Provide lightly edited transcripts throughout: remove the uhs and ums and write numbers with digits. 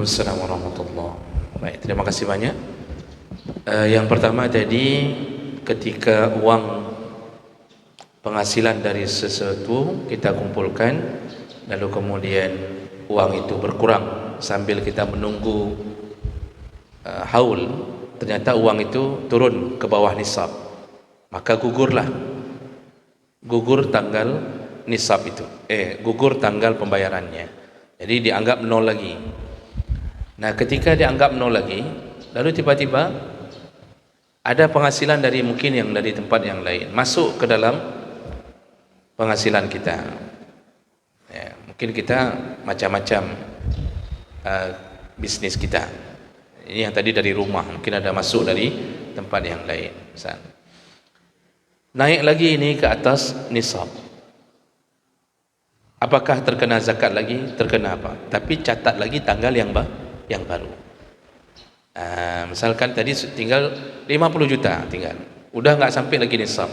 Waalaikumsalam warahmatullahi wabarakatuh. Baik, terima kasih banyak. Yang pertama tadi, ketika uang penghasilan dari sesuatu kita kumpulkan, lalu kemudian uang itu berkurang sambil kita menunggu haul, ternyata uang itu turun ke bawah nisab, maka gugur tanggal nisab itu, gugur tanggal pembayarannya, jadi dianggap nol lagi. Nah, ketika dianggap nol lagi, lalu tiba-tiba ada penghasilan dari mungkin yang dari tempat yang lain masuk ke dalam penghasilan kita. Ya, mungkin kita macam-macam bisnis kita. Ini yang tadi dari rumah, mungkin ada masuk dari tempat yang lain. Misal, naik lagi ini ke atas nisab. Apakah terkena zakat lagi? Terkena apa? Tapi catat lagi tanggal yang baru. Misalkan tadi tinggal 50 juta, tinggal udah nggak sampai lagi nisab,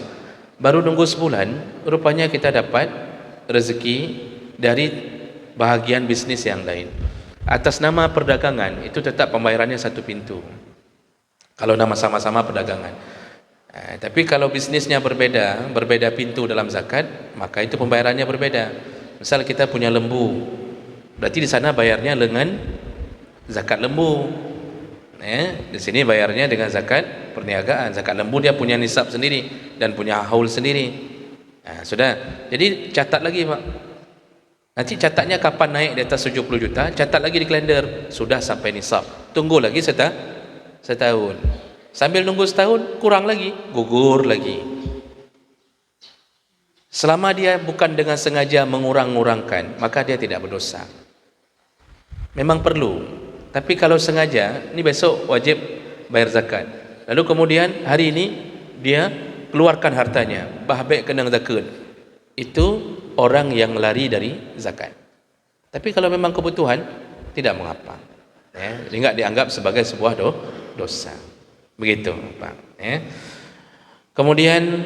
baru nunggu sebulan, rupanya kita dapat rezeki dari bahagian bisnis yang lain atas nama perdagangan. Itu tetap pembayarannya satu pintu kalau nama sama-sama perdagangan. Tapi kalau bisnisnya berbeda pintu dalam zakat, maka itu pembayarannya berbeda. Misal kita punya lembu, berarti di sana bayarnya dengan zakat lembu. Di sini bayarnya dengan zakat perniagaan. Zakat lembu dia punya nisab sendiri dan punya haul sendiri. Sudah. Jadi catat lagi, Pak. Nanti catatnya kapan naik di atas 70 juta, catat lagi di kalender, sudah sampai nisab. Tunggu lagi setahun. Sambil nunggu setahun, kurang lagi, gugur lagi. Selama dia bukan dengan sengaja mengurang-urangkan, maka dia tidak berdosa. Memang perlu. Tapi kalau sengaja, ini besok wajib bayar zakat, lalu kemudian hari ini dia keluarkan hartanya, bahbek kena zakat, itu orang yang lari dari zakat. Tapi kalau memang kebutuhan, tidak mengapa, enggak dianggap sebagai sebuah dosa. Begitu, Pak. Kemudian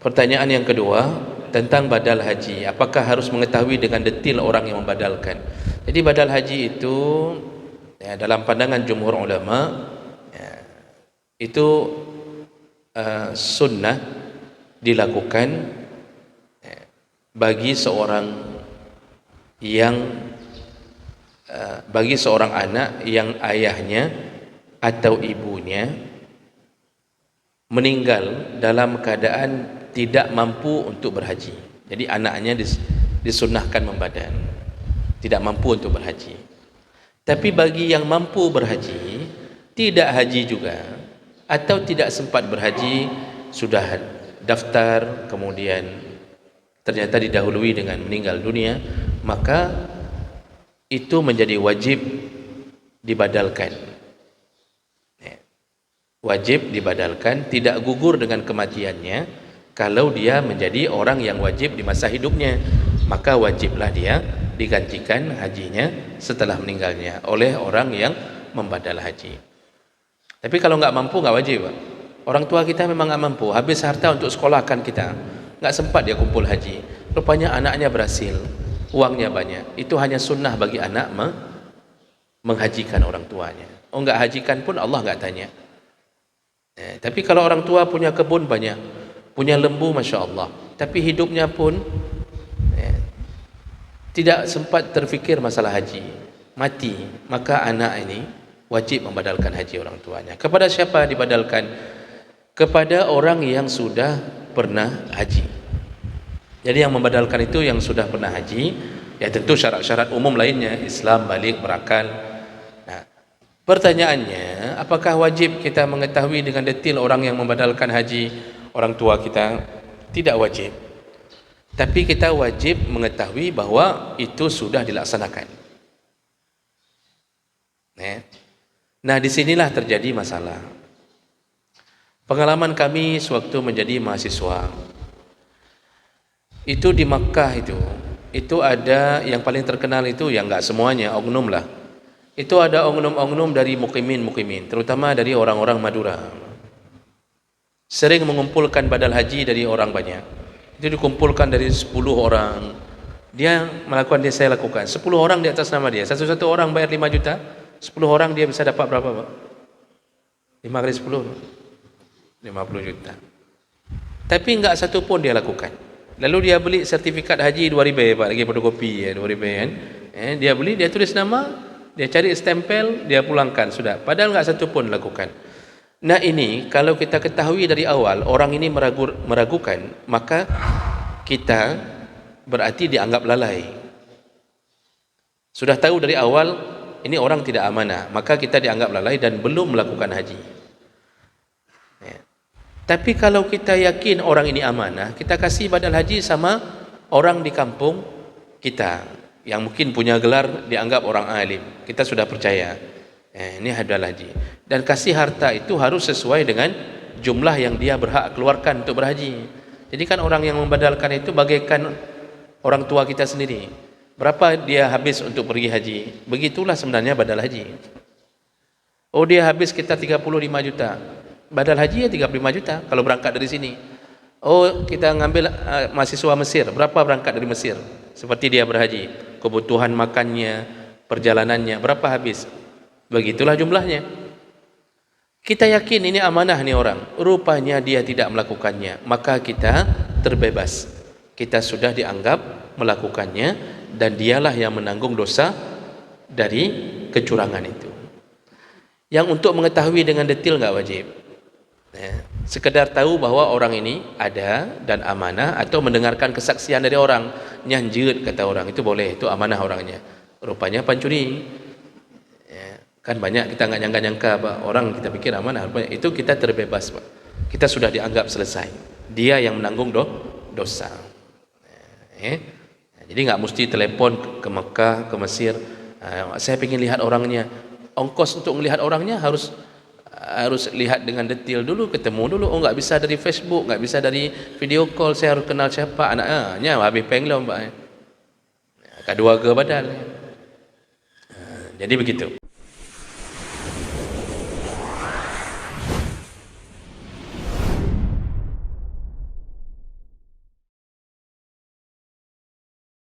pertanyaan yang kedua tentang badal haji. Apakah harus mengetahui dengan detail orang yang membadalkan? Jadi badal haji itu dalam pandangan jumhur ulama itu sunnah dilakukan bagi seorang anak yang ayahnya atau ibunya meninggal dalam keadaan tidak mampu untuk berhaji. Jadi anaknya disunnahkan membadal, tidak mampu untuk berhaji. Tapi bagi yang mampu berhaji, tidak haji juga, atau tidak sempat berhaji, sudah daftar, kemudian ternyata didahului dengan meninggal dunia, maka itu menjadi wajib dibadalkan. Wajib dibadalkan, tidak gugur dengan kematiannya. Kalau dia menjadi orang yang wajib di masa hidupnya, maka wajiblah dia digantikan hajinya setelah meninggalnya oleh orang yang membadal haji. Tapi kalau nggak mampu, nggak wajib, Pak. Orang tua kita memang nggak mampu, habis harta untuk sekolahkan kita, nggak sempat dia kumpul haji. Rupanya anaknya berhasil, uangnya banyak. Itu hanya sunnah bagi anak menghajikan orang tuanya. Nggak hajikan pun Allah nggak tanya. Tapi kalau orang tua punya kebun banyak, punya lembu, masya Allah, tapi hidupnya pun tidak sempat terfikir masalah haji, mati, maka anak ini wajib membadalkan haji orang tuanya. Kepada siapa dibadalkan? Kepada orang yang sudah pernah haji. Jadi yang membadalkan itu yang sudah pernah haji, ya tentu syarat-syarat umum lainnya, Islam, balik, berakal. Nah, pertanyaannya, apakah wajib kita mengetahui dengan detail orang yang membadalkan haji orang tua kita? Tidak wajib. Tapi kita wajib mengetahui bahwa itu sudah dilaksanakan. Nah, disinilah terjadi masalah. Pengalaman kami sewaktu menjadi mahasiswa, itu di Makkah itu ada yang paling terkenal itu, yang enggak semuanya, oknum lah. Itu ada oknum-oknum dari mukimin, terutama dari orang-orang Madura. Sering mengumpulkan badal haji dari orang banyak. Itu dikumpulkan dari 10 orang, Dia melakukan, dia saya lakukan. 10 orang di atas nama dia. Satu-satu orang bayar 5 juta. 10 orang dia bisa dapat berapa, Pak? 5 kali 10, 50 juta. Tapi enggak satu pun dia lakukan. Lalu dia beli sertifikat haji 2 ribu, Pak, lagi fotokopi ya, 2 ribu kan. Dia beli, dia tulis nama, dia cari stempel, dia pulangkan, sudah. Padahal enggak satu pun lakukan. Nah ini kalau kita ketahui dari awal orang ini meragukan, maka kita berarti dianggap lalai. Sudah tahu dari awal ini orang tidak amanah, maka kita dianggap lalai dan belum melakukan haji. Ya. Tapi kalau kita yakin orang ini amanah, kita kasih badal haji sama orang di kampung kita yang mungkin punya gelar, dianggap orang alim, kita sudah percaya. Ini badal haji. Dan kasih harta itu harus sesuai dengan jumlah yang dia berhak keluarkan untuk berhaji. Jadi kan orang yang membadalkan itu bagaikan orang tua kita sendiri. Berapa dia habis untuk pergi haji? Begitulah sebenarnya badal haji. Oh, dia habis kita 35 juta. Badal haji ya 35 juta kalau berangkat dari sini. Oh, kita ngambil mahasiswa Mesir. Berapa berangkat dari Mesir? Seperti dia berhaji. Kebutuhan makannya, perjalanannya, berapa habis? Begitulah jumlahnya. Kita yakin ini amanah nih orang. Rupanya dia tidak melakukannya. Maka kita terbebas. Kita sudah dianggap melakukannya dan dialah yang menanggung dosa dari kecurangan itu. Yang untuk mengetahui dengan detail enggak wajib. Sekedar tahu bahwa orang ini ada dan amanah, atau mendengarkan kesaksian dari orang, nyanjut kata orang, itu boleh, itu amanah orangnya. Rupanya pencuri. Kan banyak kita enggak nyangka-nyangka, Pak. Orang kita pikir amanah, itu kita terbebas, Pak. Kita sudah dianggap selesai. Dia yang menanggung dosa. Jadi enggak mesti telepon ke Mekah, ke Mesir. Saya ingin lihat orangnya. Ongkos untuk melihat orangnya harus lihat dengan detail dulu, ketemu dulu. Oh, enggak bisa dari Facebook, enggak bisa dari video call, saya harus kenal siapa anaknya, habis penglom, Pak. Kedua ke badal. Jadi begitu.